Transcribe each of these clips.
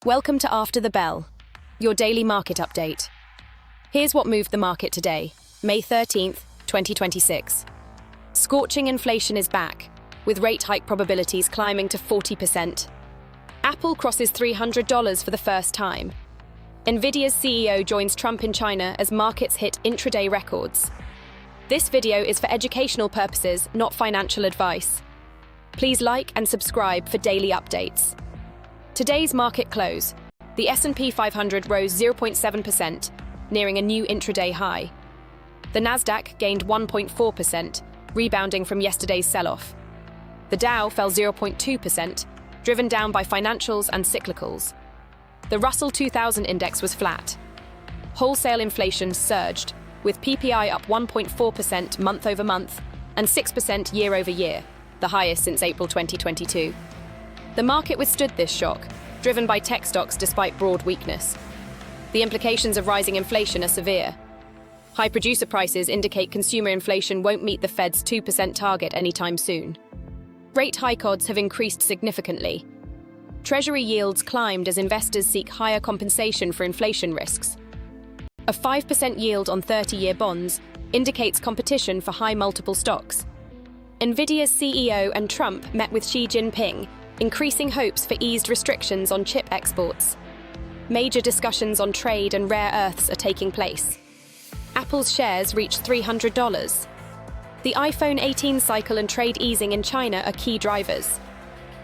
Welcome to After the Bell, your daily market update. Here's what moved the market today, May 13th, 2026. Scorching inflation is back, with rate hike probabilities climbing to 40%. Apple crosses $300 for the first time. Nvidia's CEO joins Trump in China as markets hit intraday records. This video is for educational purposes, not financial advice. Please like and subscribe for daily updates. Today's market close. The S&P 500 rose 0.7%, nearing a new intraday high. The Nasdaq gained 1.4%, rebounding from yesterday's sell-off. The Dow fell 0.2%, driven down by financials and cyclicals. The Russell 2000 index was flat. Wholesale inflation surged, with PPI up 1.4% month-over-month and 6% year-over-year, the highest since April 2022. The market withstood this shock, driven by tech stocks despite broad weakness. The implications of rising inflation are severe. High producer prices indicate consumer inflation won't meet the Fed's 2% target anytime soon. Rate hike odds have increased significantly. Treasury yields climbed as investors seek higher compensation for inflation risks. A 5% yield on 30-year bonds indicates competition for high multiple stocks. Nvidia's CEO and Trump met with Xi Jinping, increasing hopes for eased restrictions on chip exports. Major discussions on trade and rare earths are taking place. Apple's shares reached $300. The iPhone 18 cycle and trade easing in China are key drivers.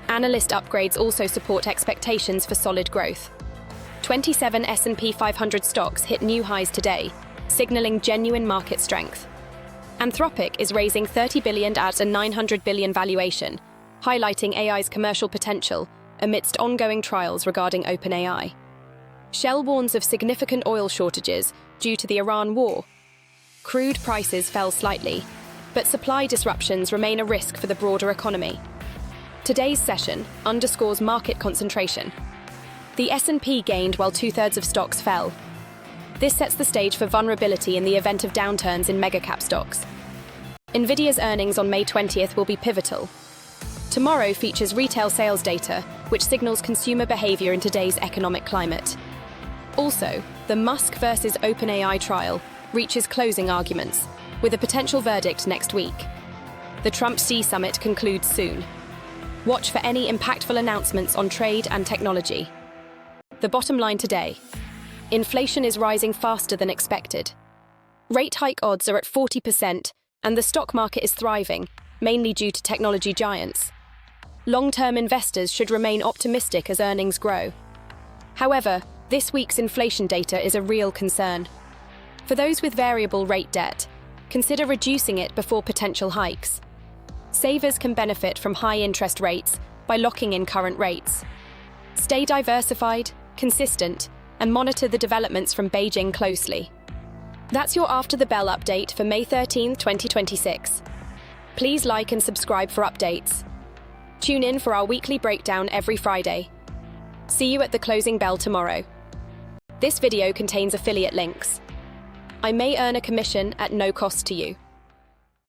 Analyst upgrades also support expectations for solid growth. 27 S&P 500 stocks hit new highs today, signaling genuine market strength. Anthropic is raising $30 billion at a $900 billion valuation, highlighting AI's commercial potential amidst ongoing trials regarding OpenAI. Shell warns of significant oil shortages due to the Iran war. Crude prices fell slightly, but supply disruptions remain a risk for the broader economy. Today's session underscores market concentration. The S&P gained while two-thirds of stocks fell. This sets the stage for vulnerability in the event of downturns in mega-cap stocks. Nvidia's earnings on May 20th will be pivotal. Tomorrow features retail sales data, which signals consumer behavior in today's economic climate. Also, the Musk versus OpenAI trial reaches closing arguments, with a potential verdict next week. The Trump-Xi summit concludes soon. Watch for any impactful announcements on trade and technology. The bottom line today: inflation is rising faster than expected. Rate hike odds are at 40%, and the stock market is thriving, mainly due to technology giants. Long-term investors should remain optimistic as earnings grow. However, this week's inflation data is a real concern. For those with variable rate debt, consider reducing it before potential hikes. Savers can benefit from high interest rates by locking in current rates. Stay diversified, consistent, and monitor the developments from Beijing closely. That's your After the Bell update for May 13, 2026. Please like and subscribe for updates. Tune in for our weekly breakdown every Friday. See you at the closing bell tomorrow. This video contains affiliate links. I may earn a commission at no cost to you.